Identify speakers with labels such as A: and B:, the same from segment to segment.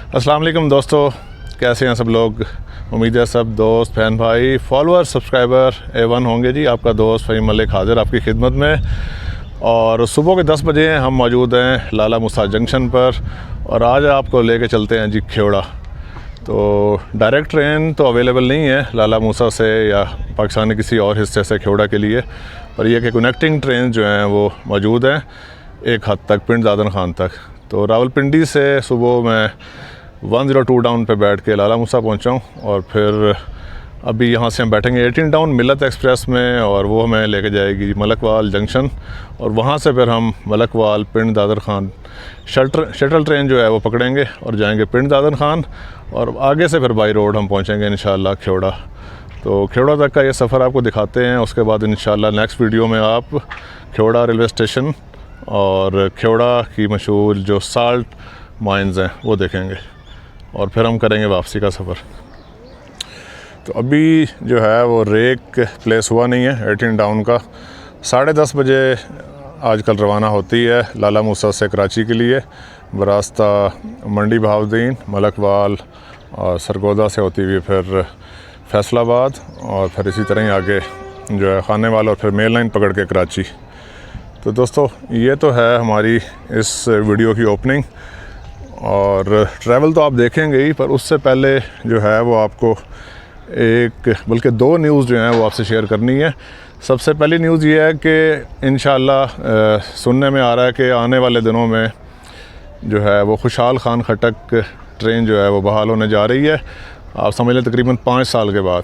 A: अस्सलाम वालेकुम दोस्तों, कैसे हैं सब लोग। उम्मीद है सब दोस्त, फैन भाई, फॉलोअर, सब्सक्राइबर A1 होंगे जी। आपका दोस्त फ़हीम मलिक हाज़िर आपकी खिदमत में। और सुबह के 10 बजे हम मौजूद हैं लाला मूसा जंक्शन पर और आज आपको लेके चलते हैं जी खेवड़ा। तो डायरेक्ट ट्रेन तो अवेलेबल नहीं है लाला मूसा से या पाकिस्तान के किसी और हिस्से से खेवड़ा के लिए, पर यह कि कनेक्टिंग ट्रेन जो हैं वो मौजूद हैं एक हद तक पिंड दादन खान तक। तो रावलपिंडी से सुबह मैं 102 डाउन पे बैठ के लाला मूसा पहुंचा हूँ और फिर अभी यहाँ से हम बैठेंगे 18 डाउन मिलत एक्सप्रेस में और वो हमें लेके जाएगी मलकवाल जंक्शन और वहाँ से फिर हम मलकवाल पिंड दादर खान शटल ट्रेन जो है वो पकड़ेंगे और जाएंगे पिंड दादर खान और आगे से फिर बाई रोड हम पहुँचेंगे इंशाल्लाह खेवड़ा। तो खेवड़ा तक का ये सफ़र आपको दिखाते हैं। उसके बाद इंशाल्लाह नेक्स्ट वीडियो में आप खेवड़ा रेलवे स्टेशन और खेवड़ा की मशहूर जो साल्ट माइंस हैं वो देखेंगे और फिर हम करेंगे वापसी का सफ़र। तो अभी जो है वो रेक प्लेस हुआ नहीं है 18 डाउन का। 10:30 बजे आजकल रवाना होती है लाला मूसा से कराची के लिए बरास्ता मंडी बहाउद्दीन, मलकवाल और सरगोदा से होती हुई फिर फैसलाबाद और फिर इसी तरह ही आगे जो है खानेवाल और फिर मेन लाइन पकड़ के कराची। तो दोस्तों ये तो है हमारी इस वीडियो की ओपनिंग और ट्रैवल तो आप देखेंगे ही, पर उससे पहले जो है वो आपको एक बल्कि 2 न्यूज़ जो हैं वो आपसे शेयर करनी है। सबसे पहली न्यूज़ ये है कि इंशाल्लाह सुनने में आ रहा है कि आने वाले दिनों में जो है वो खुशहाल खान खटक ट्रेन जो है वो बहाल होने जा रही है। आप समझ लें तकरीबन 5 साल के बाद।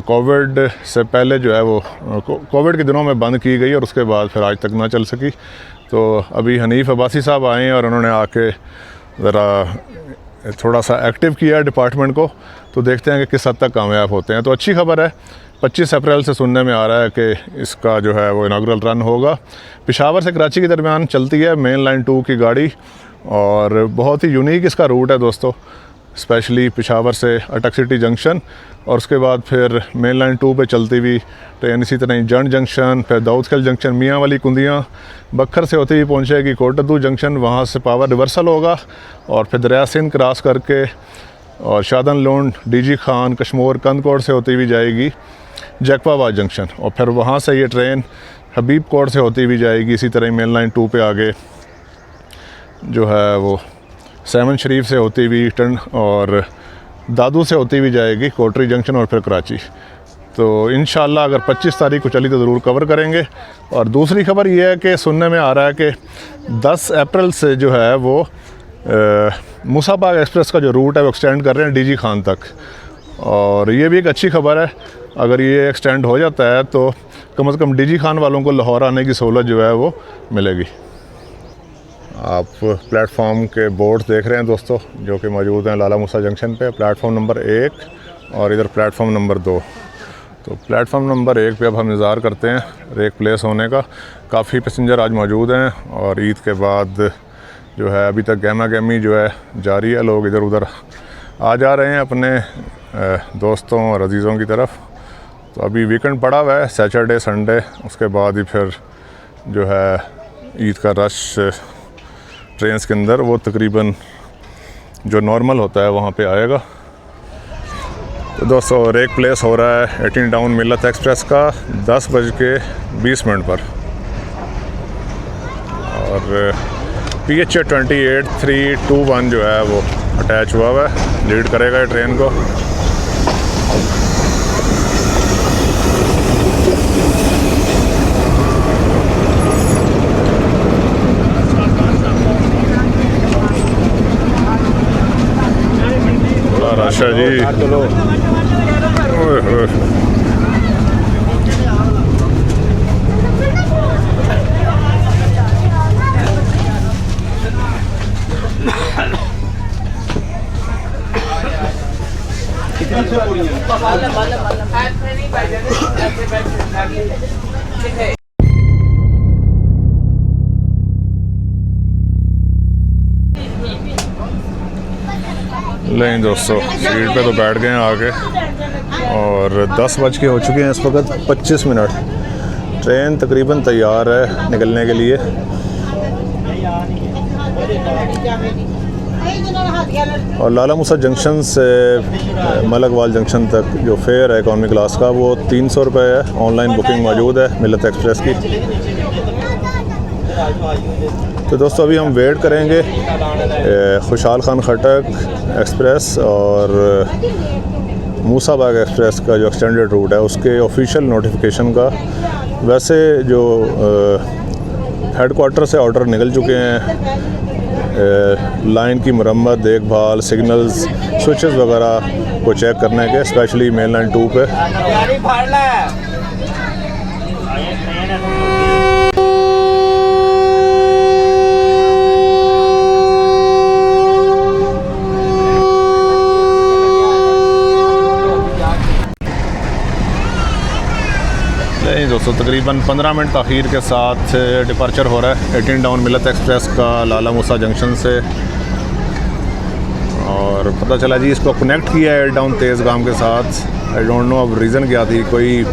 A: कोविड से पहले जो है वो कोविड के दिनों में बंद की गई और उसके बाद फिर आज तक ना चल सकी। तो अभी हनीफ अब्बासी साहब आए हैं और उन्होंने आके ज़रा थोड़ा सा एक्टिव किया डिपार्टमेंट को, तो देखते हैं कि किस हद तक कामयाब होते हैं। तो अच्छी खबर है, 25 अप्रैल से सुनने में आ रहा है कि इसका जो है वो इनाग्रल रन होगा। पेशावर से कराची के दरमियान चलती है मेन लाइन 2 की गाड़ी और बहुत ही यूनिक इसका रूट है दोस्तों, स्पेशली पेशावर से अटक सिटी जंक्शन और उसके बाद फिर मेन लाइन 2 पे चलती हुई ट्रेन इसी तरह जंड जंक्शन, फिर दाऊदखेल जंक्शन, मियाँ वाली कुंदियाँ, बखर से होती हुई पहुँचेगी कोटद्दू जंक्शन, वहाँ से पावर रिवर्सल होगा और फिर दरिया सिंध क्रॉस करके और शादन लोन, DG खान, कश्मोर, कंदकोट से होती हुई जाएगी जैकवाबाद जंक्शन और फिर वहाँ से ये ट्रेन हबीब कोट से होती हुई जाएगी इसी तरह मेन लाइन 2 पे आगे जो है वो 7 शरीफ से होती हुई टन और दादू से होती हुई जाएगी कोटरी जंक्शन और फिर कराची। तो इंशाल्लाह अगर 25 तारीख को चली तो ज़रूर कवर करेंगे। और दूसरी खबर ये है कि सुनने में आ रहा है कि 10 अप्रैल से जो है वो मूसाबाग एक्सप्रेस का जो रूट है वो एक्सटेंड कर रहे हैं DG खान तक और ये भी एक अच्छी खबर है। अगर ये एक्सटेंड हो जाता है तो कम से कम DG खान वालों को लाहौर आने की सहूलत जो है वो मिलेगी। आप प्लेटफॉर्म के बोर्ड देख रहे हैं दोस्तों जो कि मौजूद हैं लाला मूसा जंक्शन पे, प्लेटफॉर्म नंबर 1 और इधर प्लेटफॉर्म नंबर 2। तो प्लेटफॉर्म नंबर 1 पे अब हम इंतज़ार करते हैं रेक प्लेस होने का। काफ़ी पैसेंजर आज मौजूद हैं और ईद के बाद जो है अभी तक गहमा गहमी जो है जारी है, लोग इधर उधर आ जा रहे हैं अपने दोस्तों और अजीज़ों की तरफ। तो अभी वीकेंड पड़ा हुआ है, सैटरडे संडे, उसके बाद ही फिर जो है ईद का रश ट्रेन्स के अंदर वो तकरीबन जो नॉर्मल होता है वहाँ पे आएगा। तो दोस्तों रेक प्लेस हो रहा है 18 डाउन मिलत एक्सप्रेस का 10:20 पर और PH 28321 जो है वो अटैच हुआ हुआ है, लीड करेगा ट्रेन को। अच्छा जी, नहीं दोस्तों सीट पे तो बैठ गए हैं आगे और 10 बज के हो चुके हैं इस वक्त 25 मिनट। ट्रेन तकरीबन तैयार है निकलने के लिए। और लाला मूसा जंक्शन से मलकवाल जंक्शन तक जो फेयर है इकॉनमी क्लास का वो 300 रुपये है। ऑनलाइन बुकिंग मौजूद है मिल्लत एक्सप्रेस की। तो दोस्तों अभी हम वेट करेंगे खुशहाल खान खटक एक्सप्रेस और मूसाबाग एक्सप्रेस का जो एक्सटेंडेड रूट है उसके ऑफिशियल नोटिफिकेशन का। वैसे जो हेड क्वार्टर से ऑर्डर निकल चुके हैं लाइन की मरम्मत, देखभाल, सिग्नल्स, स्विचेस वगैरह को चेक करने के, स्पेशली मेन लाइन 2 पे। दोस्तों तकरीबन 15 मिनट ताख़ीर के साथ डिपार्चर हो रहा है 18 डाउन मिल्लत एक्सप्रेस का लाला मूसा जंक्शन से। और पता चला जी इसको कनेक्ट किया है 8 डाउन तेज़गाम के साथ। आई डोंट नो अब रीज़न क्या थी, कोई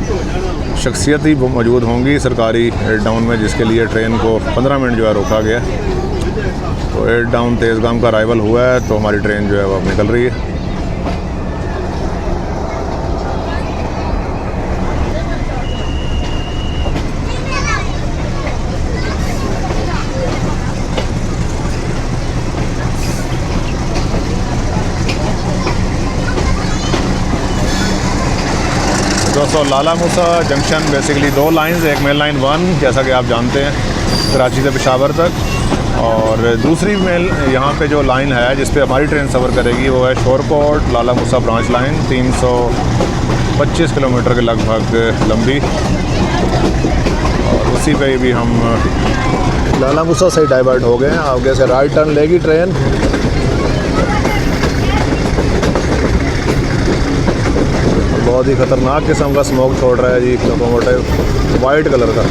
A: शख्सियत ही मौजूद होंगी सरकारी 8 डाउन में जिसके लिए ट्रेन को 15 मिनट जो है रोका गया। तो 8 डाउन तेज़गाम का अराइवल हुआ है तो हमारी ट्रेन जो है वो अब निकल रही है। दोस्तों लाला मूसा जंक्शन बेसिकली 2 लाइंस, एक मेन लाइन 1 जैसा कि आप जानते हैं कराची से पेशावर तक, और दूसरी मेल यहाँ पे जो लाइन है जिस पे हमारी ट्रेन सफ़र करेगी वो है शोरकोट लाला मूसा ब्रांच लाइन, 325 किलोमीटर के लगभग लंबी। और उसी पे भी हम लाला मूसा से डाइवर्ट हो गए हैं। आगे से राइट टर्न लेगी ट्रेन। बहुत ही ख़तरनाक किस्म का स्मोक छोड़ रहा है जी लोकोमोटिव, वाइट कलर का।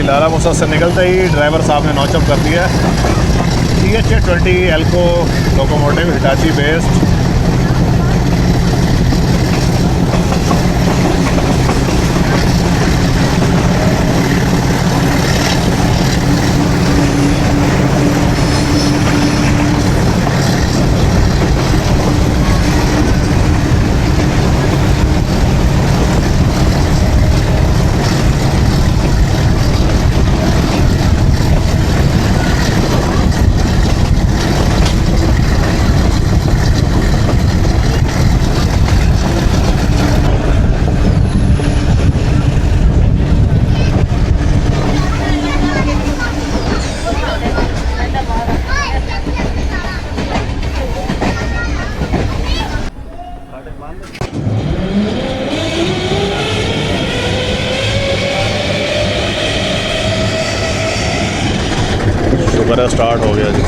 A: लाला मूसा से निकलते ही ड्राइवर साहब ने नॉचअप कर दिया। TH20 एल्को locomotive Hitachi based. शुक्र है स्टार्ट हो गया जी।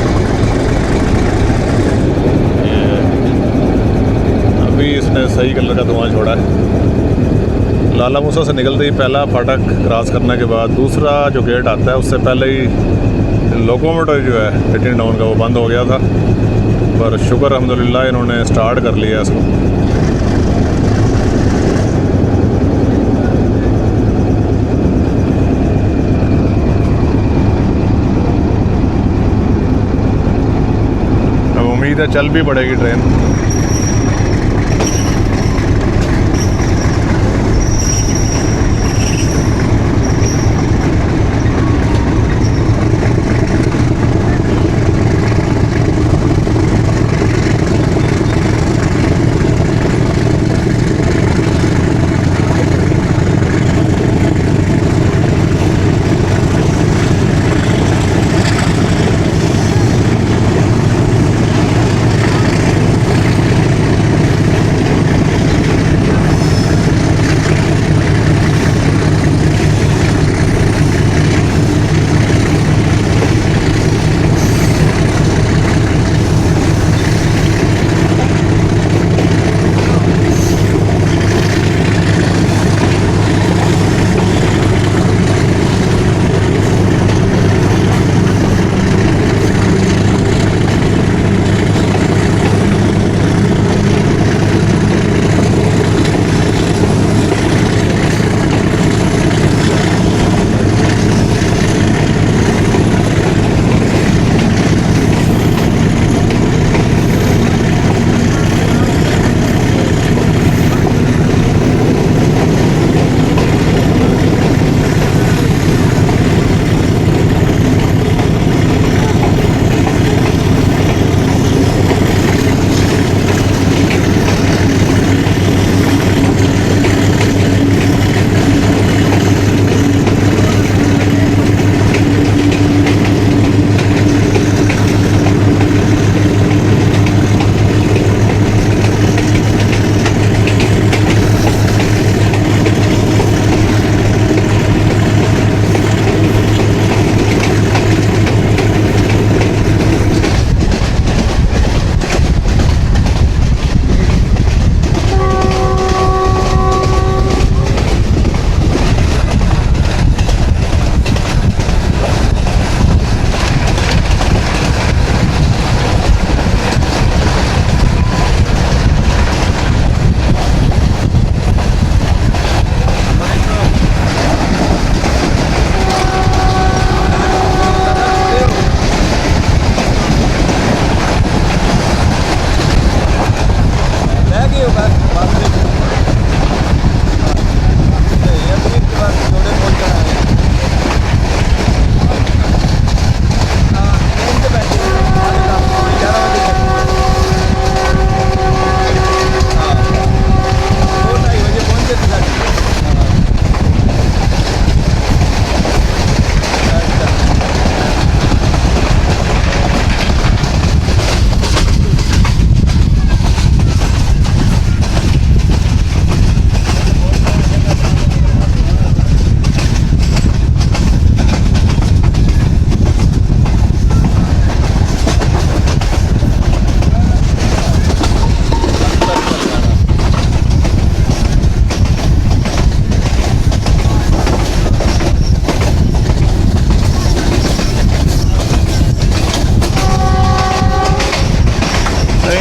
A: अभी इसने सही कलर का धुआं छोड़ा है। लाला मूसा से निकलते ही पहला फाटक क्रॉस करने के बाद दूसरा जो गेट आता है उससे पहले ही लोकोमोटिव जो है 18 डाउन का वो बंद हो गया था, पर शुक्र अल्हम्दुलिल्लाह इन्होंने स्टार्ट कर लिया इसको। उम्मीद है चल भी पड़ेगी ट्रेन।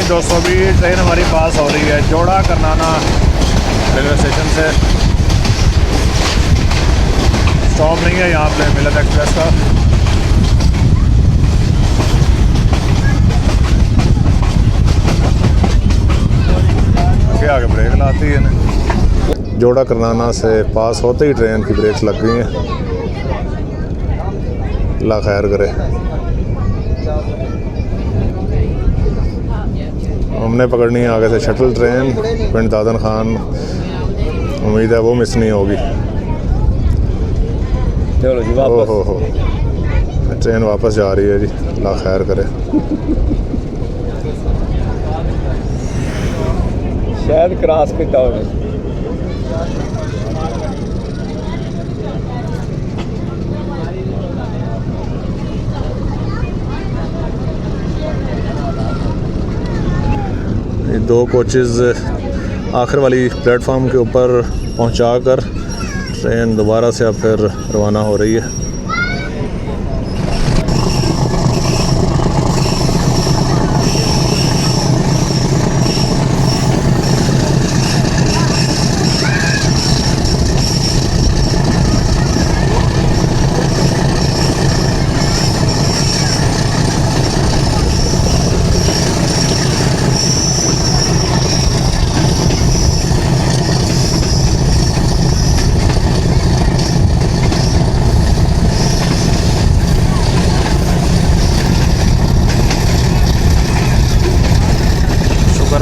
A: दोस्तों भी ट्रेन हमारी पास हो रही है जोड़ा करनाना रेलवे स्टेशन से। स्टॉप नहीं है यहाँ पे मिलत एक्सप्रेस का। आगे ब्रेक लाती है ना। जोड़ा करनाना से पास होते ही ट्रेन की ब्रेक्स लग गई हैं। अल्लाह खैर करे। हमने पकड़नी है आगे से शटल ट्रेन पिंड दादन खान। उम्मीद है वो मिस नहीं होगी।
B: चलो जी वापस।
A: हो ट्रेन वापस जा रही है जी। अल्लाह खैर करे।
B: शायद क्रॉस किया हो।
A: ये 2 कोचेज़ आखिर वाली प्लेटफार्म के ऊपर पहुंचाकर ट्रेन दोबारा से अब फिर रवाना हो रही है।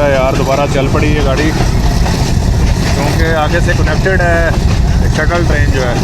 A: यार दोबारा चल पड़ी ये गाड़ी क्योंकि आगे से कनेक्टेड है शटल ट्रेन जो है।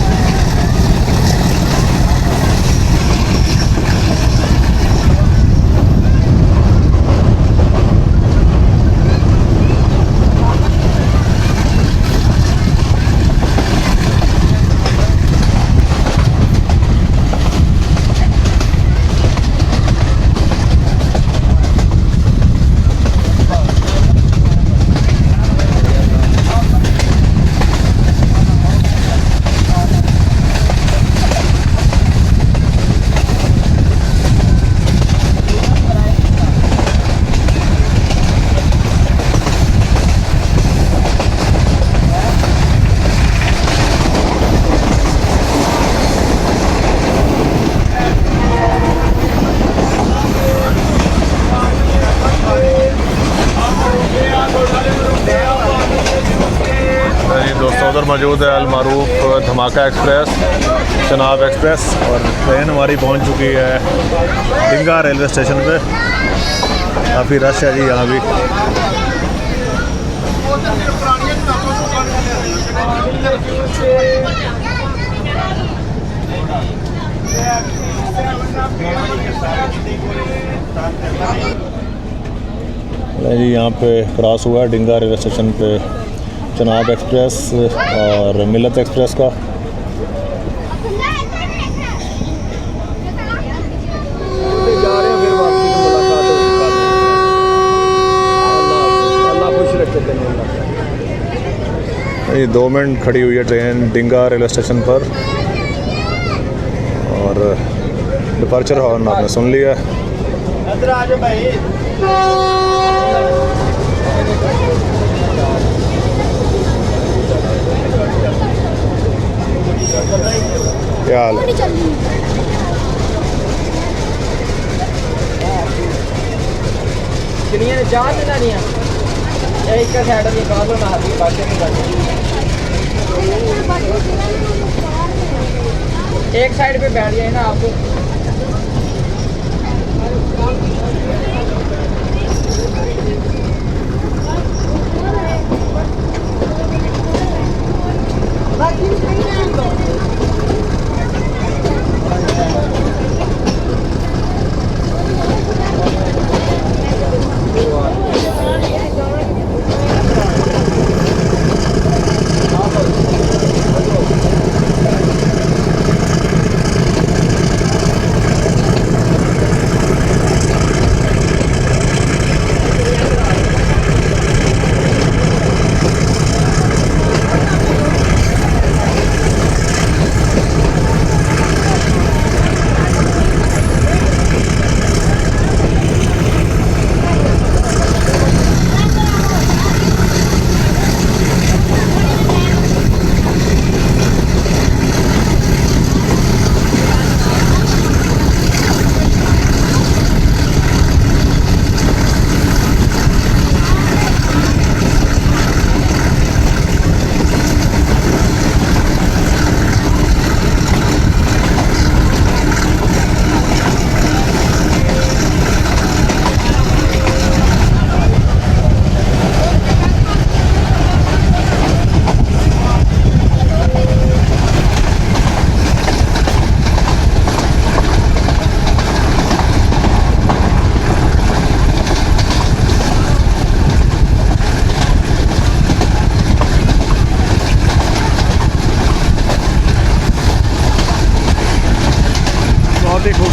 A: उधर मौजूद है अलमारूफ धमाका एक्सप्रेस, चनाब एक्सप्रेस और ट्रेन हमारी पहुंच चुकी है डिंगा रेलवे स्टेशन पे। काफ़ी रश है जी यहाँ भी। जी यहाँ पे क्रॉस हुआ है डिंगा रेलवे स्टेशन पे चनाब एक्सप्रेस और मिलत एक्सप्रेस का। ये 2 मिनट खड़ी हुई है ट्रेन डिंगा रेलवे स्टेशन पर और डिपार्चर हॉर्न आपने सुन लिया। क्या हाल है?
B: एक साइड पे बैठ जाए ना आपको।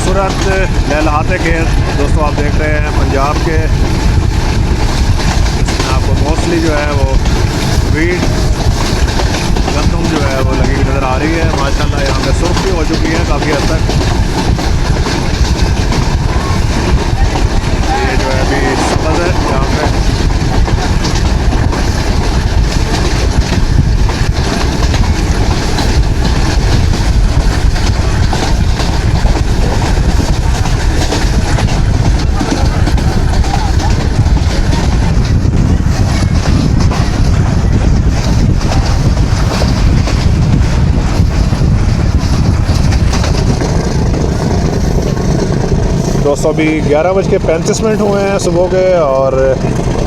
A: खूबसूरत लहलहाते खेत दोस्तों आप देख रहे हैं पंजाब के। इसमें आपको मोस्टली जो है वो वीट गंदम जो है वो लगी हुई नज़र आ रही है। माशाल्लाह यहाँ पे सुर्ख भी हो चुकी है काफ़ी हद तक। ये जो है अभी सब्ज़ है यहाँ पे। दोस्तों अभी 11:35 हुए हैं सुबह के और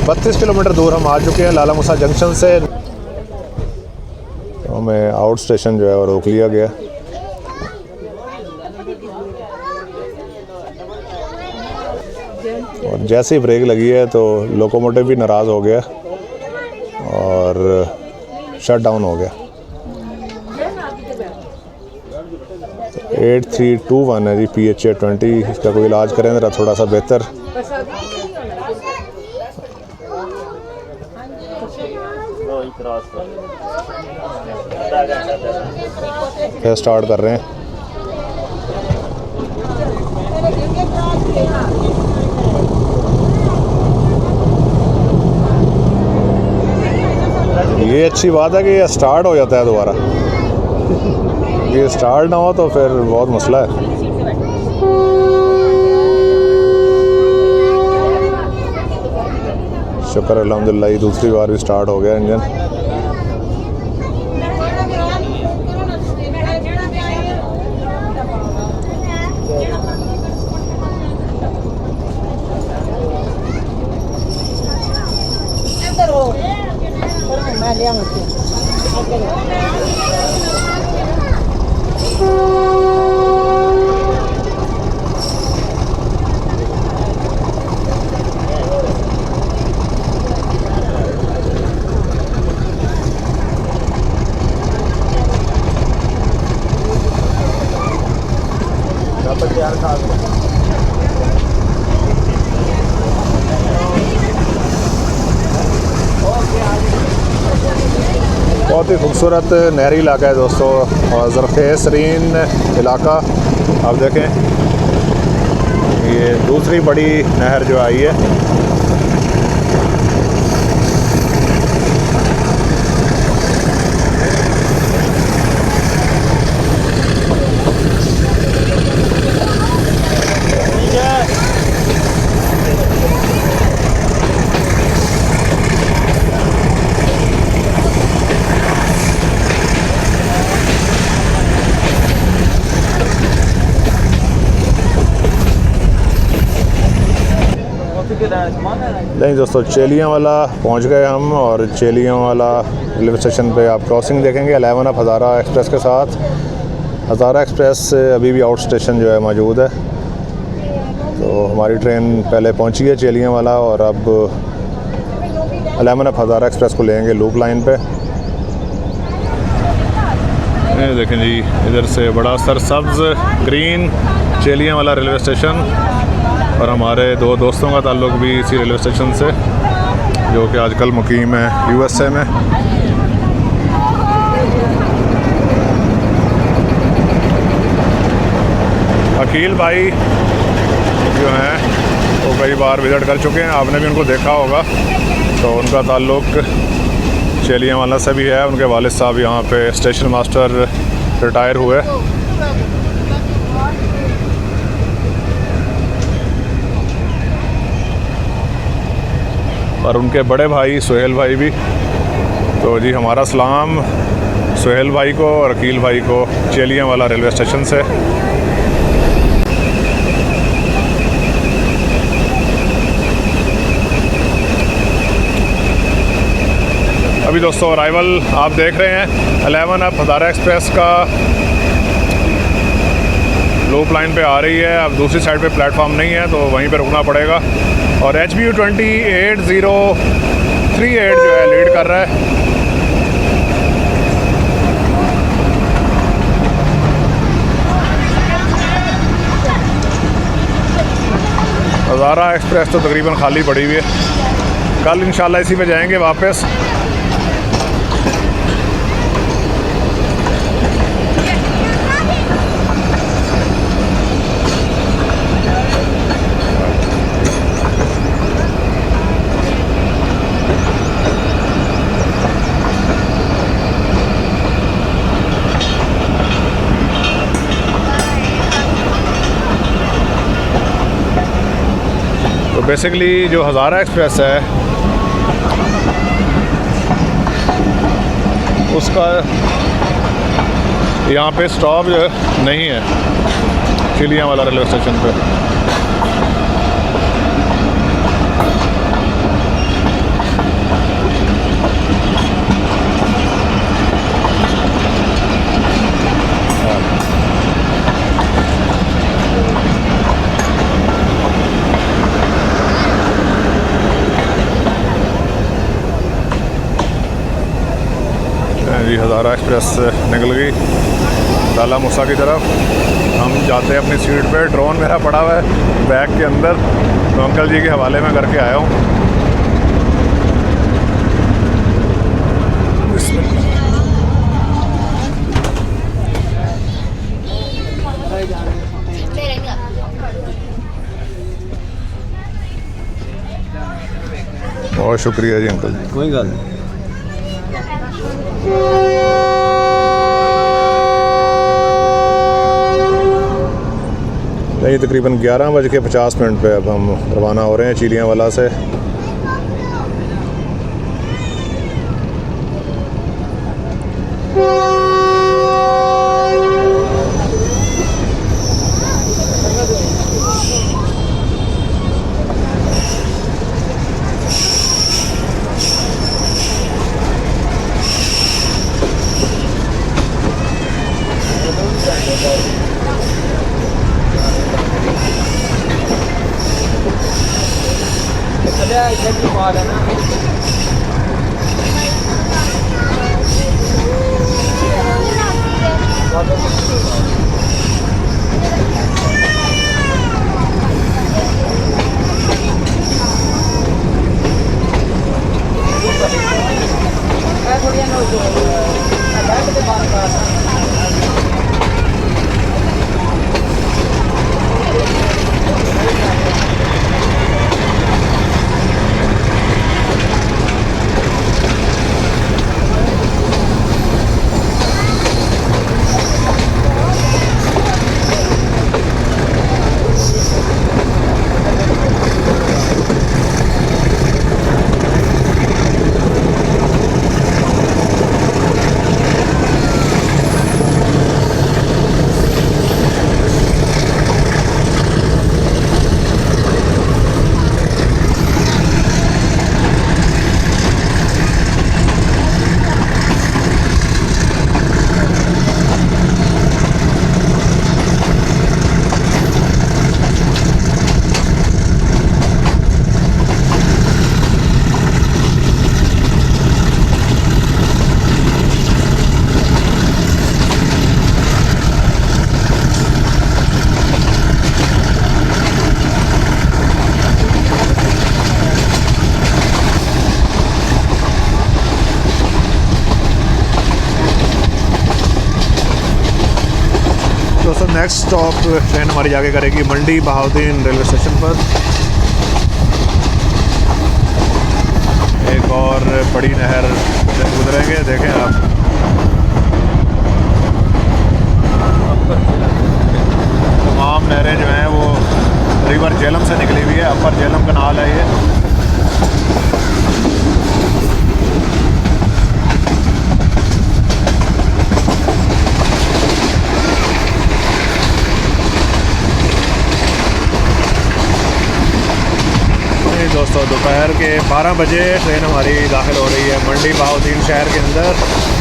A: 32 किलोमीटर दूर हम आ चुके हैं लाला मूसा जंक्शन से। तो हमें आउट स्टेशन जो है वो रोक लिया गया। और जैसे ही ब्रेक लगी है तो लोकोमोटिव भी नाराज़ हो गया और शट डाउन हो गया। 8321 है जी PHA 20। इसका कोई इलाज करें ज़रा थोड़ा सा बेहतर। फिर स्टार्ट कर रहे हैं। ये अच्छी बात है कि ये स्टार्ट हो जाता है दोबारा। ये स्टार्ट ना हो तो फिर बहुत मसला है। शुक्र अल्हम्दुलिल्लाह दूसरी बार भी स्टार्ट हो गया इंजन। बहुत ही खूबसूरत नहरी इलाका है दोस्तों और ज़रख़ेज़तरीन इलाका। आप देखें ये दूसरी बड़ी नहर जो आई है। नहीं दोस्तों चेलियाँ वाला पहुंच गए हम और चेलियाँ वाला रेलवे स्टेशन पे आप क्रॉसिंग देखेंगे 11 अप हज़ारा एक्सप्रेस के साथ। हज़ारा एक्सप्रेस अभी भी आउट स्टेशन जो है मौजूद है। तो हमारी ट्रेन पहले पहुंची है चेलियाँ वाला और अब 11 अप हज़ारा एक्सप्रेस को लेंगे लूप लाइन पे। ये देखें जी इधर से बड़ा सरसब्ज़ ग्रीन चेलियाँ वाला रेलवे स्टेशन और हमारे दो दोस्तों का ताल्लुक़ भी इसी रेलवे स्टेशन से जो कि आजकल मुकीम है USA में। अकील भाई जो हैं वो कई बार विज़िट कर चुके हैं, आपने भी उनको देखा होगा। तो उनका ताल्लुक़ चेलियांवाला से भी है। उनके वालिद साहब यहाँ पे स्टेशन मास्टर रिटायर हुए। और उनके बड़े भाई सुहेल भाई भी। तो जी हमारा सलाम सुहेल भाई को और अकील भाई को चेलियांवाला रेलवे स्टेशन से। अभी दोस्तों अराइवल आप देख रहे हैं 11 अप हज़ारा एक्सप्रेस का लूप लाइन पे आ रही है। अब दूसरी साइड पे प्लेटफॉर्म नहीं है तो वहीं पे रुकना पड़ेगा। और HBU 28038 जो है लीड कर रहा है। हज़ारा एक्सप्रेस तो तकरीबन खाली पड़ी हुई है। कल इंशाल्लाह इसी पे जाएंगे वापस। तो बेसिकली जो हज़ारा एक्सप्रेस है उसका यहाँ पे स्टॉप नहीं है चिलियाँ वाला रेलवे स्टेशन पे। जी हज़ारा एक्सप्रेस निकल गई दाला मूसा की तरफ। हम जाते हैं अपनी सीट पे। ड्रोन मेरा पड़ा हुआ है बैग के अंदर, तो अंकल जी के हवाले में करके आया हूँ। बहुत शुक्रिया जी अंकल।
B: कोई गल नहीं।
A: नहीं, तकरीबन 11:50 पे अब हम रवाना हो रहे हैं चिलियाँ वाला से। दोस्तों नेक्स्ट स्टॉप ट्रेन हमारी जाके करेगी मंडी बहाउद्दीन रेलवे स्टेशन पर। एक और बड़ी नहर गुजरेंगे, देखें आप। तमाम नहरें जो हैं वो रिवर झेलम से निकली हुई है। अपर झेलम कनाल है ये। दोस्तों दोपहर के 12 बजे ट्रेन हमारी दाखिल हो रही है मंडी बहाउद्दीन शहर के अंदर।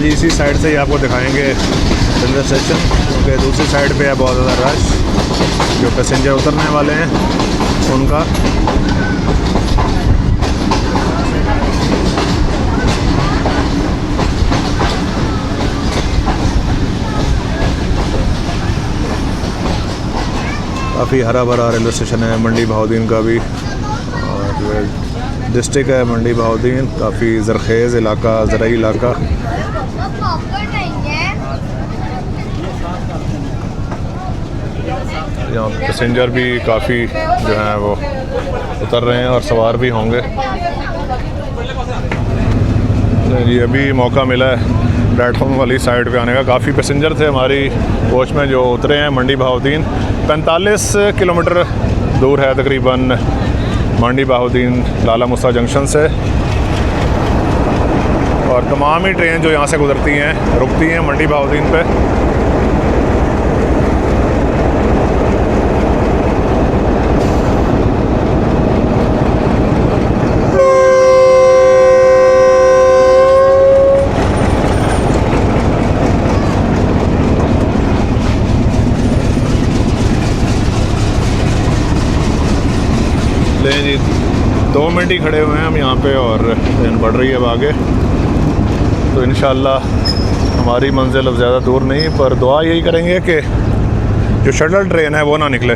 A: जी इसी साइड से ही आपको दिखाएंगे रेलवे स्टेशन, क्योंकि दूसरी साइड पे है बहुत ज़्यादा रश, जो पैसेंजर उतरने वाले हैं उनका। काफ़ी हरा भरा रेलवे स्टेशन है मंडी बहाउद्दीन का भी, और डिस्ट्रिक्ट है मंडी बहाउद्दीन, काफ़ी ज़रखेज़ इलाका, ज़राई इलाका। यहाँ पैसेंजर भी काफ़ी जो हैं वो उतर रहे हैं और सवार भी होंगे। ये अभी मौका मिला है प्लेटफॉर्म वाली साइड पे आने का। काफ़ी पैसेंजर थे हमारी कोच में जो उतरे हैं मंडी बहाउद्दीन। 45 किलोमीटर दूर है तकरीबन मंडी बहाउद्दीन लाला मुसा जंक्शन से, और तमाम ही ट्रेन जो यहाँ से गुजरती हैं रुकती हैं मंडी बहाउद्दीन पे। ले जी 2 मिनट ही खड़े हुए हैं हम यहाँ पे और ट्रेन बढ़ रही है अब आगे। तो इंशाल्लाह हमारी मंजिल अब ज़्यादा दूर नहीं, पर दुआ यही करेंगे कि जो शटल ट्रेन है वो ना निकले।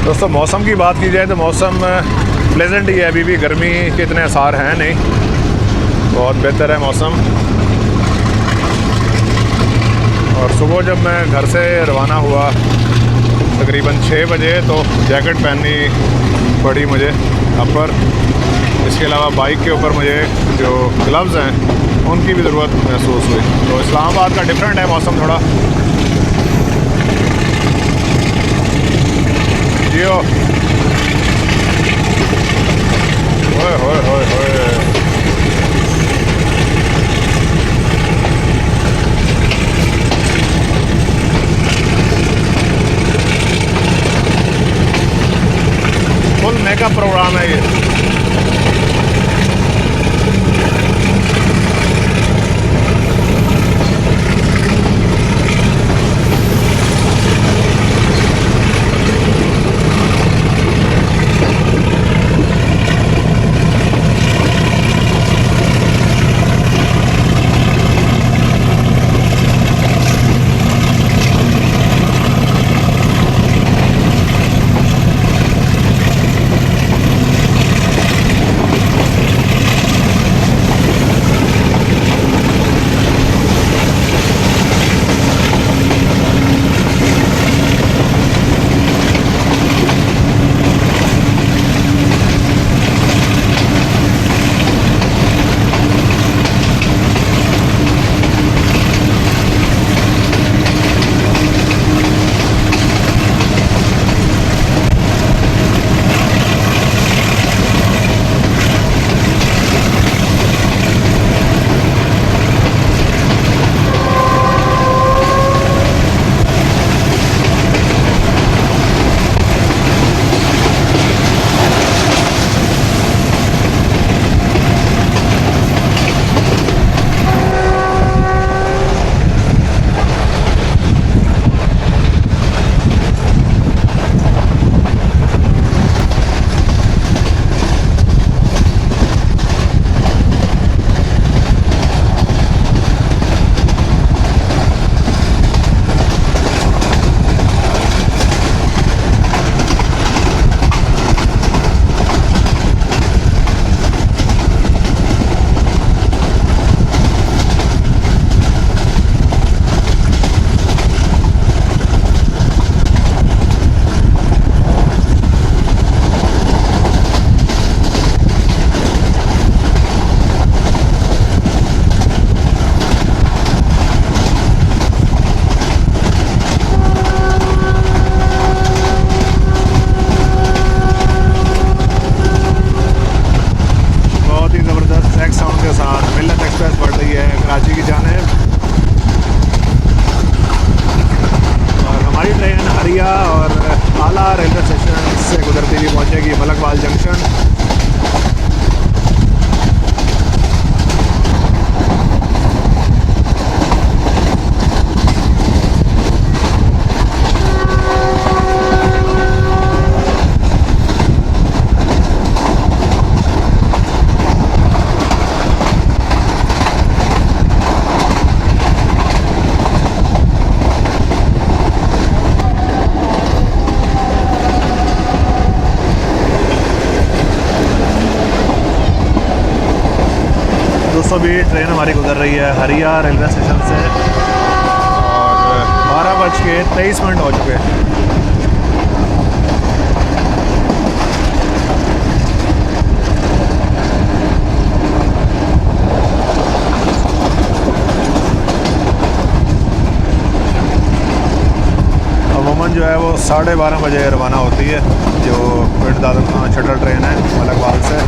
A: दोस्तों मौसम की बात की जाए तो मौसम प्लेजेंट ही है, अभी भी गर्मी के इतने आसार हैं नहीं, बहुत बेहतर है मौसम। और सुबह जब मैं घर से रवाना हुआ तकरीबन 6 बजे तो जैकेट पहननी पड़ी मुझे अपर। इसके अलावा बाइक के ऊपर मुझे जो ग्लव्स हैं उनकी भी ज़रूरत महसूस हुई। तो इस्लामाबाद का डिफरेंट है मौसम थोड़ा। जियो होए होए होए होए। फुल मेकअप प्रोग्राम है ये। जंक्शन। भी ट्रेन हमारी गुजर रही है हरिया रेलवे स्टेशन से और 12:23 हो चुके हैं। अमूमन जो है वो 12:30 बजे रवाना होती है, जो पिंड दादन खान शटल ट्रेन है मलकवाल से।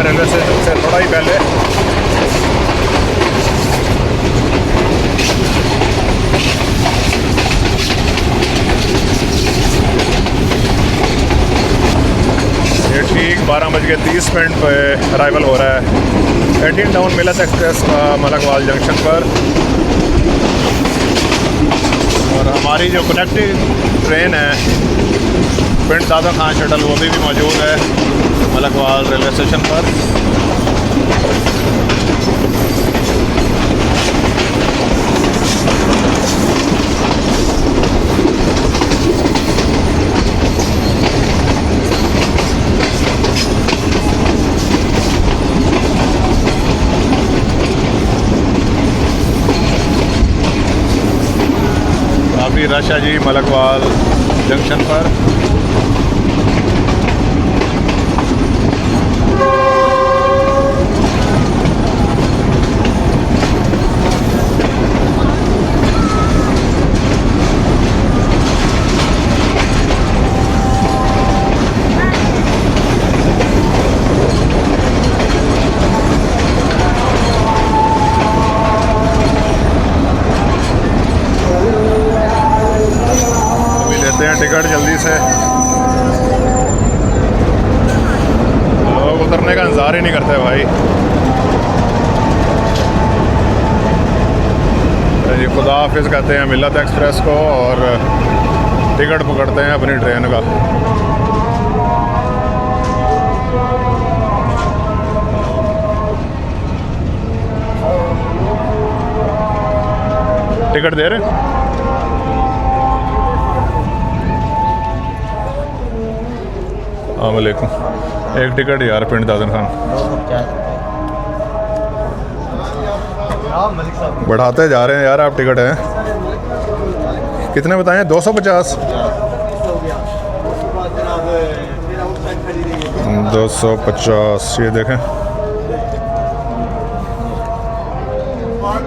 A: रेलवे स्टेशन से थोड़ा ही पहले ये ठीक 12:30 पे अराइवल हो रहा है 18 टाउन मिलत एक्सप्रेस का मलकवाल जंक्शन पर। और हमारी जो कनेक्टिंग ट्रेन है पिंड दादन खान शटल वो भी मौजूद है मलकवाल रेलवे स्टेशन पर। काफ़ी रश है जी मलकवाल जंक्शन पर। टिकट जल्दी से, लोग उतरने का इंतज़ार ही नहीं करते भाई। जी खुदा हाफिज़ कहते हैं मिलत एक्सप्रेस को और टिकट पकड़ते हैं अपनी ट्रेन का। टिकट दे रहे हैं। अस्सलामुअलैकुम, एक टिकट यार पिंड दादन खान बढ़ाते जा रहे हैं यार आप टिकट हैं कितने बताएं 250 250 ये देखें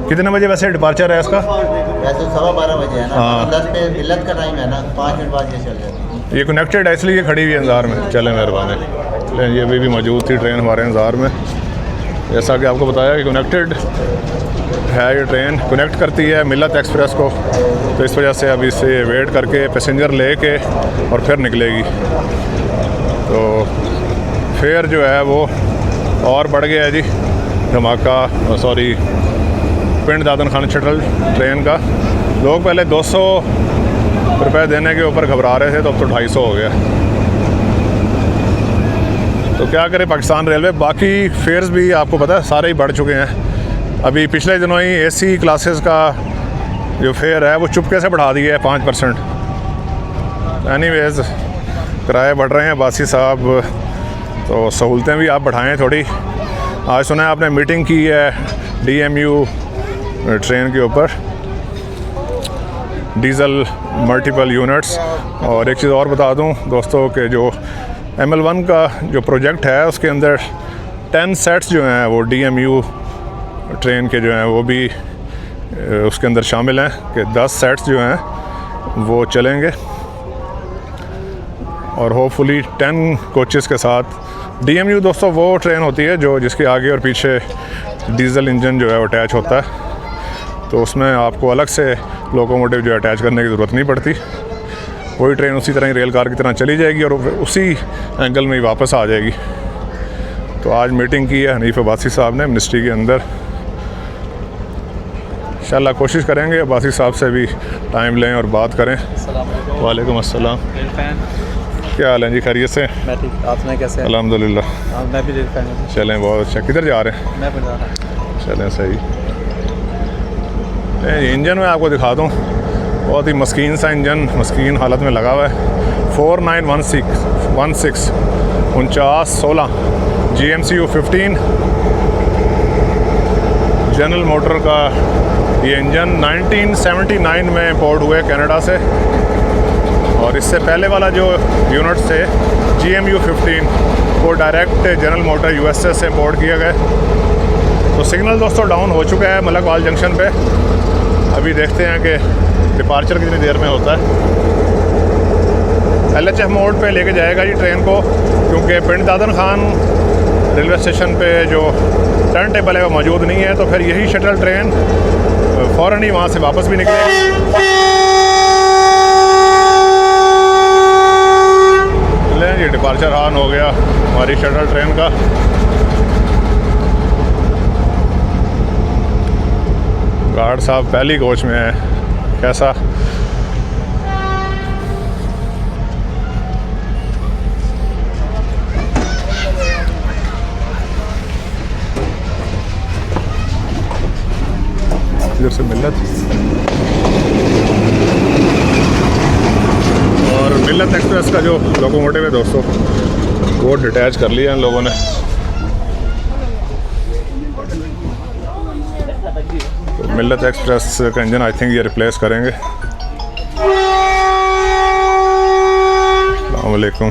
A: कितने बजे वैसे डिपार्चर है इसका?
C: वैसे 12:15 बजे है ना।
A: हाँ
C: 10 पे मिलत का टाइम है ना, 5 मिनट बाद ये चल जाती है।
A: ये कनेक्टेड है इसलिए ये खड़ी हुई है इंतज़ार में। चलें मेहरबानी, लेकिन ये अभी भी मौजूद थी ट्रेन हमारे इंतज़ार में। जैसा कि आपको बताया कि कनेक्टेड है ये ट्रेन, कनेक्ट करती है मिलत एक्सप्रेस को, तो इस वजह से अभी से वेट करके पैसेंजर लेके और फिर निकलेगी। तो फेयर जो है वो और बढ़ गया है जी धमाका, सॉरी पिंड दादन खान शटल ट्रेन का। लोग पहले 200 रुपये देने के ऊपर घबरा रहे थे, तो अब तो 250 हो गया। तो क्या करे पाकिस्तान रेलवे। बाकी फेयर्स भी आपको पता है सारे ही बढ़ चुके हैं। अभी पिछले दिनों ही AC क्लासेस का जो फेयर है वो चुपके से बढ़ा दिया है 5%। एनीवेज किराए बढ़ रहे हैं बासी साहब, तो सहूलतें भी आप बढ़ाएं थोड़ी। आज सुना है आपने मीटिंग की है DMU ट्रेन के ऊपर, डीज़ल मल्टीपल यूनिट्स। और एक चीज़ और बता दूं दोस्तों कि जो ML1 का जो प्रोजेक्ट है उसके अंदर 10 सेट्स जो हैं वो DMU ट्रेन के जो हैं वो भी उसके अंदर शामिल हैं कि 10 सेट्स जो हैं वो चलेंगे और होपफुली 10 कोचेस के साथ। DMU दोस्तों वो ट्रेन होती है जो जिसके आगे और पीछे डीज़ल इंजन जो है वो अटैच होता है, तो उसमें आपको अलग से लोकोमोटिव जो अटैच करने की ज़रूरत नहीं पड़ती। वही ट्रेन उसी तरह ही रेल कार की तरह चली जाएगी और उसी एंगल में ही वापस आ जाएगी। तो आज मीटिंग की है हनीफ अब्बासी साहब ने मिनिस्ट्री के अंदर। इंशाल्लाह कोशिश करेंगे अब्बासी साहब से भी टाइम लें और बात करें। वालेकुम अस्सलाम, क्या हाल है जी? खैरियत से?
B: मैं ठीक, आप सुनाए कैसे हैं?
A: अल्हम्दुलिल्लाह।
B: मैं भी रेल फैन हूँ।
A: चलें, बहुत अच्छा। किधर जा रहे हैं?
B: मैं पंजाब हूँ।
A: चलें, सही। इंजन में आपको दिखा दूँ, बहुत ही मस्कीन सा इंजन, मस्कीन हालत में लगा हुआ है। 4916 4916 GMCU 15 जनरल मोटर का ये इंजन 1979 में इंपोर्ट हुए कनाडा से। और इससे पहले वाला जो यूनिट थे GMU 15 वो डायरेक्ट जनरल मोटर USA से इंपोर्ट किया गया। तो सिग्नल दोस्तों डाउन हो चुका है मलकवाल जंक्शन पे। अभी देखते हैं कि डिपार्चर कितनी देर में होता है। LHF मोड पे लेके जाएगा जी ट्रेन को, क्योंकि पिंड दादन खान रेलवे स्टेशन पे जो टर्न टेबल है वो मौजूद नहीं है, तो फिर यही शटल ट्रेन फ़ौरन ही वहाँ से वापस भी निकलेगी। लें जी, डिपार्चर ऑन हो गया हमारी शटल ट्रेन का। गार्ड साहब पहली कोच में है, कैसा? इधर से मिल्लत और मिल्लत एक्सप्रेस का जो लोकोमोटिव है दोस्तों वो डिटैच कर लिया इन लोगों ने। तो मिल्लत एक्सप्रेस का इंजन आई थिंक ये रिप्लेस करेंगे। अस्सलाम वालेकुम।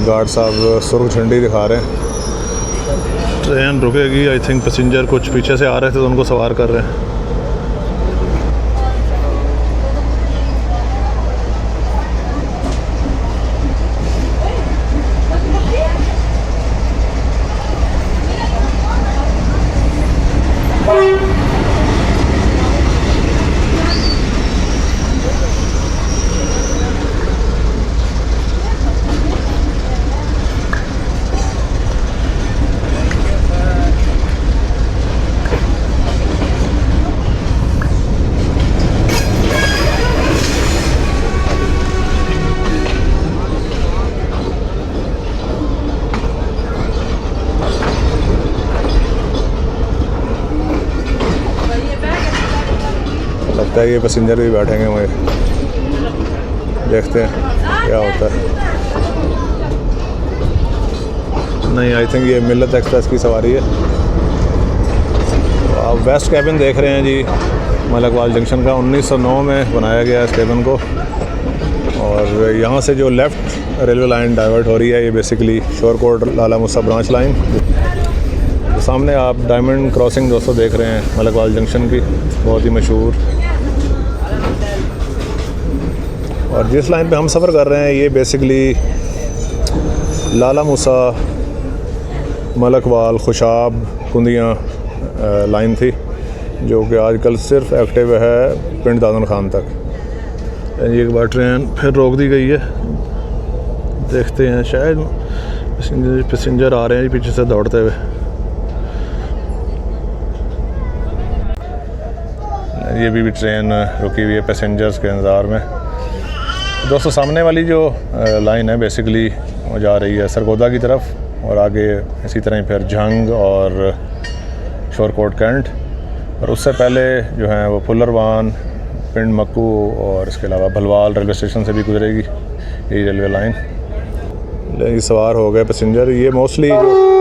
A: गार्ड साहब सुर्ख झंडी दिखा रहे हैं। ट्रेन रुकेगी आई थिंक। पैसेंजर कुछ पीछे से आ रहे थे तो उनको सवार कर रहे हैं। लगता है ये पैसेंजर भी बैठेंगे वहीं, देखते हैं क्या होता है। नहीं, आई थिंक ये मिल्लत एक्सप्रेस की सवारी है। तो आप वेस्ट कैबिन देख रहे हैं जी, मलकवाल जंक्शन का 1909 में बनाया गया इस कैबिन को। और यहाँ से जो लेफ़्ट रेलवे लाइन डाइवर्ट हो रही है ये बेसिकली शोरकोट लाला मूसा ब्रांच लाइन। तो सामने आप डायमंड क्रॉसिंग दोस्तों देख रहे हैं मलकवाल जंक्शन की, बहुत ही मशहूर। और जिस लाइन पे हम सफ़र कर रहे हैं ये बेसिकली लाला मूसा मलकवाल खुशाब कुंदियाँ लाइन थी, जो कि आजकल सिर्फ एक्टिव है पिंड दादन खान तक। एक बार ट्रेन फिर रोक दी गई है, देखते हैं शायद पैसेंजर आ रहे हैं पीछे से दौड़ते हुए। ये भी ट्रेन रुकी हुई है पैसेंजर्स के इंतज़ार में। दोस्तों सामने वाली जो लाइन है बेसिकली वो जा रही है सरगोदा की तरफ, और आगे इसी तरह ही फिर जंग और शोरकोट कैंट, और उससे पहले जो है वो फुलरवान, पिंड मक्कू और इसके अलावा भलवाल रेलवे स्टेशन से भी गुजरेगी यही रेलवे लाइन। ये सवार हो गए पैसेंजर। ये मोस्टली जो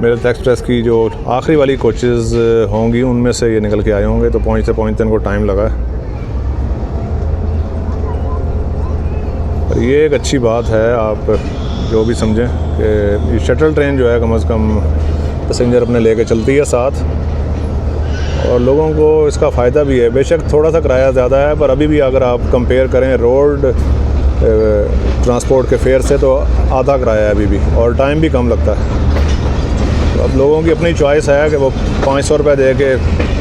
A: मेरठ एक्सप्रेस की जो आखिरी वाली कोचेज़ होंगी उनमें से ये निकल के आए होंगे, तो पहुँचते इनको टाइम लगा है। पर ये एक अच्छी बात है, आप जो भी समझें कि ये शटल ट्रेन जो है कम से कम पैसेंजर अपने लेके चलती है साथ, और लोगों को इसका फ़ायदा भी है। बेशक थोड़ा सा किराया ज़्यादा है, पर अभी भी अगर आप कंपेयर करें रोड ट्रांसपोर्ट के फेयर से तो आधा किराया है अभी भी, और टाइम भी कम लगता है। तो अब लोगों की अपनी चॉइस है कि वो 500 रुपये दे के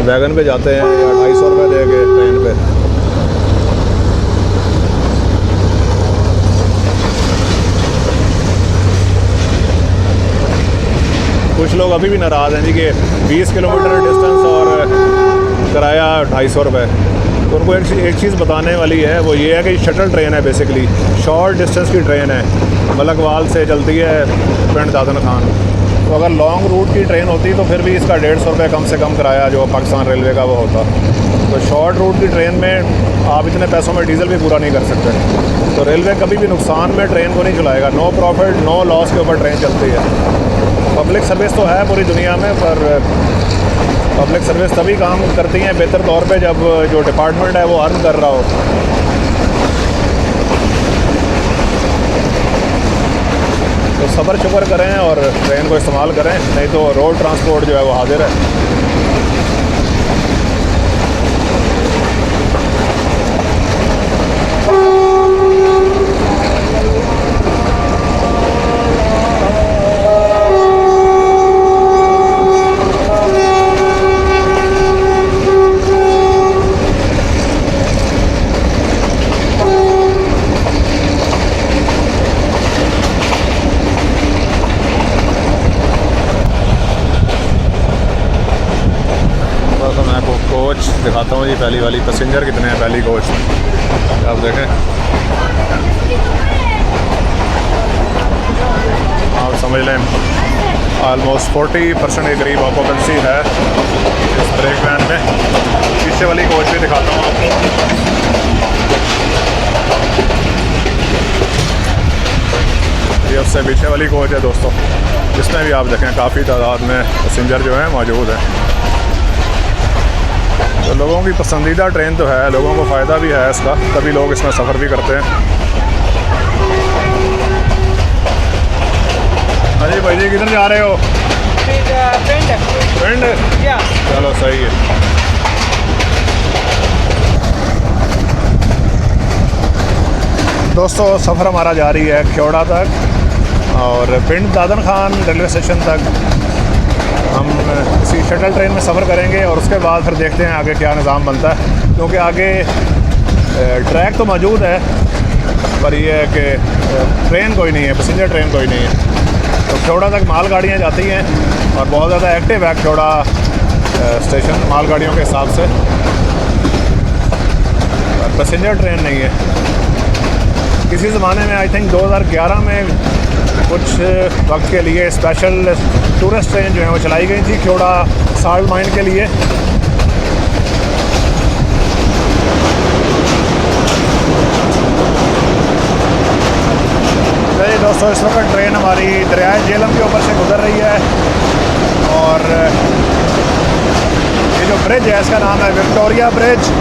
A: वैगन पे जाते हैं या 250 रुपये दे के ट्रेन पे। कुछ लोग अभी भी नाराज़ हैं जी कि 20 किलोमीटर डिस्टेंस और किराया 250 रुपये। तो उनको एक चीज़ बताने वाली है, वो ये है कि शटल ट्रेन है, बेसिकली शॉर्ट डिस्टेंस की ट्रेन है, मलकवाल से चलती है पिंड दादन खान। तो अगर लॉन्ग रूट की ट्रेन होती तो फिर भी इसका 150 रुपये कम से कम किराया जो पाकिस्तान रेलवे का वो होता। तो शॉर्ट रूट की ट्रेन में आप इतने पैसों में डीज़ल भी पूरा नहीं कर सकते। तो रेलवे कभी भी नुकसान में ट्रेन को नहीं चलाएगा। नो प्रॉफिट नो लॉस के ऊपर ट्रेन चलती है। पब्लिक सर्विस तो है पूरी दुनिया में, पर पब्लिक सर्विस तभी काम करती हैं बेहतर तौर पे जब जो डिपार्टमेंट है वो अर्न कर रहा हो। तो सब्र शुक्र करें और ट्रेन को इस्तेमाल करें, नहीं तो रोड ट्रांसपोर्ट जो है वो हाजिर है। दिखाता हूँ जी पहली वाली पैसेंजर कितने हैं पहली कोच आप देखें। आप समझ लें ऑलमोस्ट 40% के करीब ऑक्यूपेंसी है इस ब्रेक वैन में। पीछे वाली कोच भी दिखाता हूँ आपको। ये उससे पीछे वाली कोच है दोस्तों, जिसमें भी आप देखें काफ़ी तादाद में पैसेंजर जो हैं मौजूद हैं। तो लोगों की पसंदीदा ट्रेन तो है, लोगों को फ़ायदा भी है इसका, तभी लोग इसमें सफ़र भी करते हैं। हाँ जी भाई जी, किधर जा रहे हो? पिंड। चलो सही है। दोस्तों सफ़र हमारा जारी है ख्योड़ा तक और पिंड दादन खान रेलवे स्टेशन तक। हम इसी शटल ट्रेन में सफ़र करेंगे और उसके बाद फिर देखते हैं आगे क्या निज़ाम बनता है, क्योंकि आगे ट्रैक तो मौजूद है पर यह है कि ट्रेन कोई नहीं है, पैसेंजर ट्रेन कोई नहीं है। तो ख्योड़ा तक मालगाड़ियाँ जाती हैं और बहुत ज़्यादा एक्टिव है ख्योड़ा स्टेशन मालगाड़ियों के हिसाब से, और पैसेंजर ट्रेन नहीं है। किसी ज़माने में आई थिंक 2011 में कुछ वक्त के लिए स्पेशल टूरिस्ट ट्रेन जो है वो चलाई गई थी ख्योड़ा साल्ट माइन के लिए। नहीं दोस्तों, इस वक्त ट्रेन हमारी दरियाए झेलम के ऊपर से गुजर रही है और ये जो ब्रिज है इसका नाम है विक्टोरिया ब्रिज।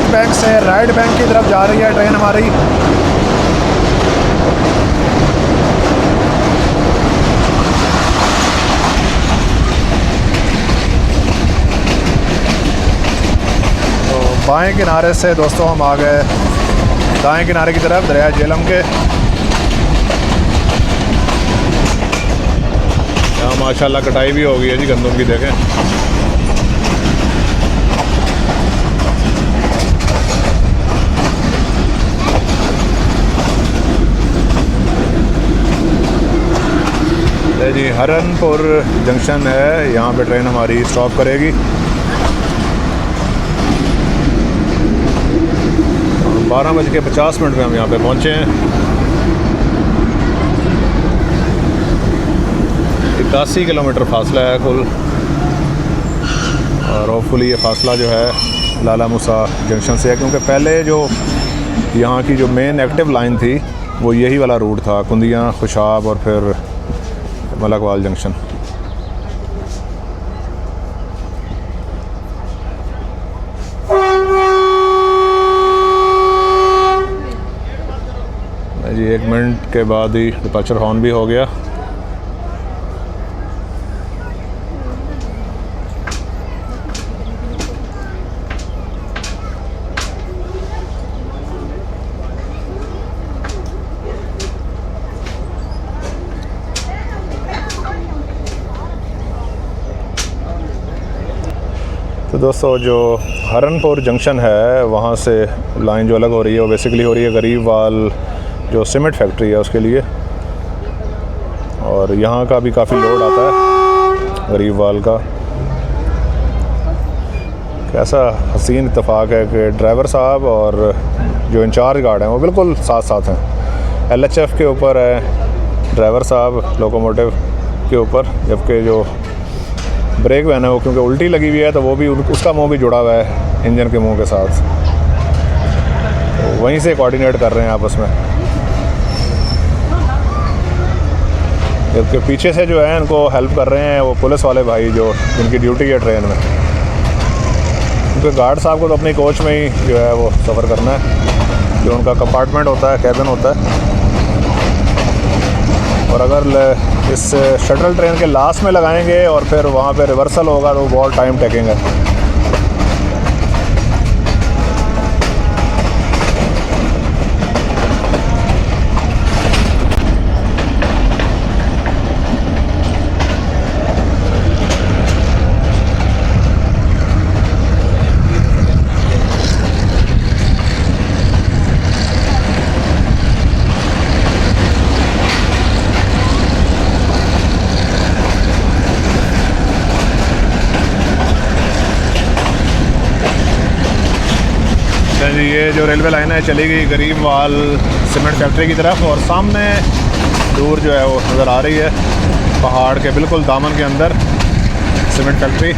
D: लेफ़्ट बैंक से राइट बैंक की तरफ जा रही है ट्रेन हमारी। बाएं किनारे से दोस्तों हम आ गए दाएं किनारे की तरफ दरिया झेलम के।
A: यहाँ माशाल्लाह कटाई भी हो गई है जी गंदम की, देखें। ये जी हरनपुर जंक्शन है, यहाँ पे ट्रेन हमारी स्टॉप करेगी। 12:50 पे हम यहाँ पे पहुँचे हैं। 81 किलोमीटर फासला है कुल, और होपफुली ये फासला जो है लाला मूसा जंक्शन से है, क्योंकि पहले जो यहाँ की जो मेन एक्टिव लाइन थी वो यही वाला रूट था, कुंदियाँ, खुशाब और फिर मलकवाल जंक्शन। जी 1 मिनट के बाद ही डिपार्चर हॉर्न भी हो गया। तो दोस्तों जो हरनपुर जंक्शन है वहाँ से लाइन जो अलग हो रही है वो बेसिकली हो रही है गरीबवाल जो सीमेंट फैक्ट्री है उसके लिए, और यहाँ का भी काफ़ी लोड आता है गरीबवाल का। कैसा हसीन इत्तेफाक है कि ड्राइवर साहब और जो इंचार्ज गार्ड हैं वो बिल्कुल साथ साथ हैं। LHF के ऊपर है ड्राइवर साहब लोकोमोटिव के ऊपर, जबकि जो ब्रेक वैन है वो क्योंकि उल्टी लगी हुई है तो वो भी उसका मुंह भी जुड़ा हुआ है इंजन के मुंह के साथ, तो वहीं से कोऑर्डिनेट कर रहे हैं आपस में। जबकि पीछे से जो है इनको हेल्प कर रहे हैं वो पुलिस वाले भाई जो जिनकी ड्यूटी है ट्रेन में, क्योंकि गार्ड साहब को तो अपनी कोच में ही जो है वो सफ़र करना है, जो उनका कंपार्टमेंट होता है, कैबिन होता है। और अगर इस शटल ट्रेन के लास्ट में लगाएंगे और फिर वहाँ पे रिवर्सल होगा तो बहुत टाइम टेकिंग है। जी ये जो रेलवे लाइन है चली गई गरीबवाल सीमेंट फैक्ट्री की तरफ, और सामने दूर जो है वो नज़र आ रही है पहाड़ के बिल्कुल दामन के अंदर सीमेंट फैक्ट्री।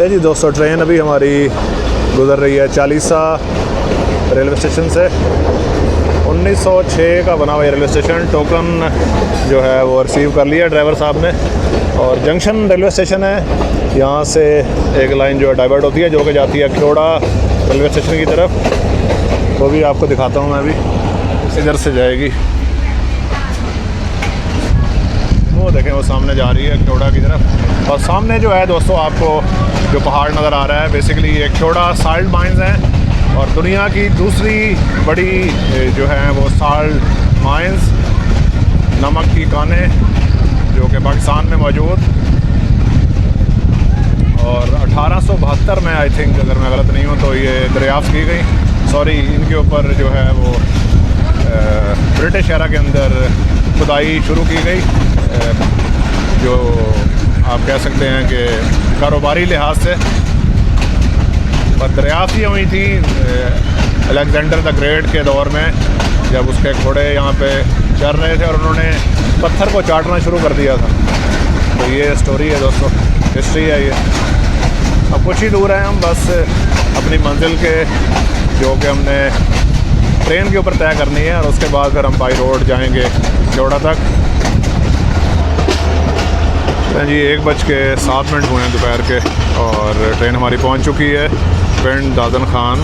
A: जी दोस्तों ट्रेन अभी हमारी गुज़र रही है चालीसा रेलवे स्टेशन से। 1906 का बना हुआ रेलवे स्टेशन, टोकन जो है वो रिसीव कर लिया ड्राइवर साहब ने, और जंक्शन रेलवे स्टेशन है। यहाँ से एक लाइन जो है डाइवर्ट होती है जो कि जाती है क्योड़ा रेलवे स्टेशन की तरफ, वो भी आपको दिखाता हूँ मैं अभी। इधर से जाएगी, वो देखें वो सामने जा रही है क्योड़ा की तरफ। और सामने जो है दोस्तों आपको जो पहाड़ नज़र आ रहा है बेसिकली ये क्योड़ा साल्ट माइंस हैं, और दुनिया की दूसरी बड़ी जो है वो साल्ट माइंस नमक की कानें जो कि पाकिस्तान में मौजूद, और 1872 में आई थिंक अगर मैं गलत नहीं हूँ तो ये दरियाफ्त की गई। सॉरी, इनके ऊपर जो है वो ब्रिटिश एरा के अंदर खुदाई शुरू की गई, जो आप कह सकते हैं कि कारोबारी लिहाज से। पर दरियाफ्त ये हुई थी अलेक्जेंडर द ग्रेट के दौर में, जब उसके घोड़े यहाँ पे
D: चल रहे थे और उन्होंने पत्थर को चाटना शुरू कर दिया था। तो ये स्टोरी है दोस्तों, हिस्ट्री है ये। अब कुछ ही दूर है हम बस अपनी मंजिल के, जो कि हमने ट्रेन के ऊपर तय करनी है, और उसके बाद फिर हम बाई रोड जाएंगे खेवड़ा तक। जी 1:07 हुए हैं दोपहर के और ट्रेन हमारी पहुंच चुकी है पिंड दादन खान,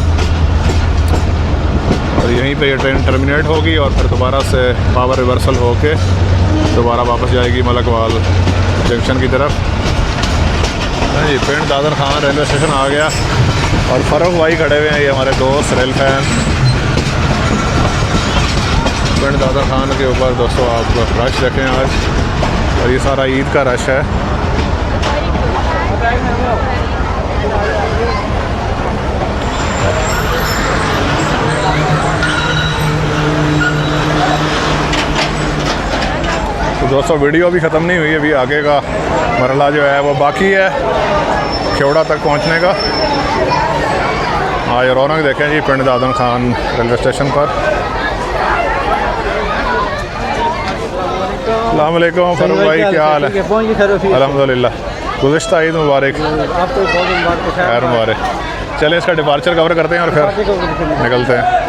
D: और यहीं पे ये ट्रेन टर्मिनेट होगी और फिर दोबारा से पावर रिवर्सल होके दोबारा वापस जाएगी मलकवाल जंक्शन की तरफ। जी पिंड दादन खान रेलवे स्टेशन आ गया और फ़ारूक भाई खड़े हुए हैं, ये हमारे दोस्त रेल फैन। पिंड दादन खान के ऊपर दोस्तों आप रश देखें आज, और ये सारा ईद का रश है। तो दोस्तों वीडियो अभी ख़त्म नहीं हुई, अभी आगे का मरहला जो है वो बाकी है खेवड़ा तक पहुंचने का। आज रौनक देखें जी पिंड दादन खान रेलवे स्टेशन पर। अस्सलाम वालेकुम फ़ारूक भाई, क्या हाल है? अल्हम्दुलिल्लाह, गुज़िश्ता ईद मुबारक।
B: आपको बहुत मुबारक,
D: खैर मुबारक। चलें इसका डिपार्चर कवर करते हैं और फिर निकलते हैं।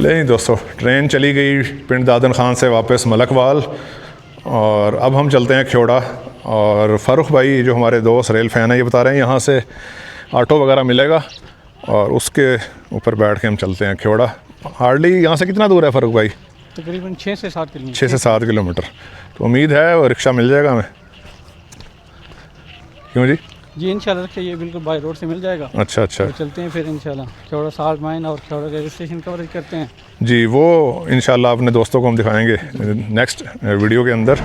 D: नहीं दोस्तों, ट्रेन चली गई पिंड दादन खान से वापस मलकवाल, और अब हम चलते हैं खेवड़ा। और फ़ारूक भाई जो हमारे दोस्त रेल फैन है, ये बता रहे हैं यहाँ से ऑटो वगैरह मिलेगा और उसके ऊपर बैठ के हम चलते हैं खेवड़ा। हार्डली यहाँ से कितना दूर है फ़ारूक भाई?
B: तकरीबन 6 से 7 किलोमीटर।
D: 6 से 7 किलोमीटर। तो उम्मीद है वो रिक्शा मिल जाएगा हमें, क्यों जी?
B: जी इंशाल्लाह ये बिल्कुल बाई रोड से मिल जाएगा।
D: अच्छा अच्छा,
B: तो चलते हैं फिर इंशाल्लाह खेवड़ा साल्ट माइन और खेवड़ा रेलवे स्टेशन कवरेज करते हैं
D: जी। वो इंशाल्लाह अपने दोस्तों को हम दिखाएंगे नेक्स्ट वीडियो के अंदर।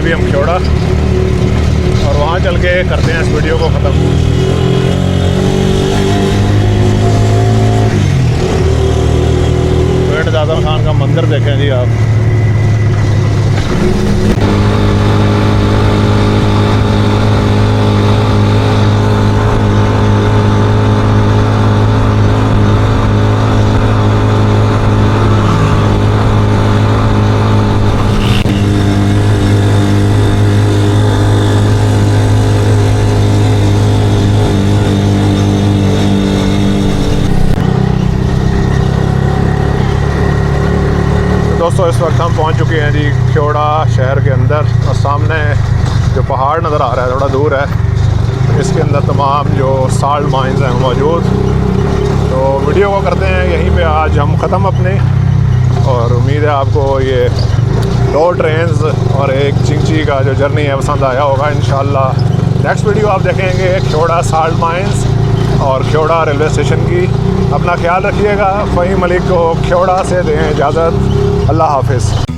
A: अभी हम खियोड़ा, और वहाँ चल के करते हैं इस वीडियो को ख़त्म। पिंड दादन खान का मंदिर देखें जी आप। दोस्तों इस वक्त हम पहुंच चुके हैं जी खियोड़ा शहर के अंदर, और सामने जो पहाड़ नज़र आ रहा है थोड़ा दूर है, इसके अंदर तमाम जो साल्ट माइंस हैं मौजूद। तो वीडियो को करते हैं यहीं पे आज हम ख़त्म अपने, और उम्मीद है आपको ये 2 ट्रेन्स और एक चिंची का जो जर्नी है पसंद आया होगा। इंशाल्लाह नेक्स्ट वीडियो आप देखेंगे खियोड़ा साल्ट माइंस और खियोड़ा रेलवे स्टेशन की। अपना ख्याल रखिएगा। फ़हीम मलिक को खियोड़ा से दें इजाज़त। अल्लाह हाफ़िज़।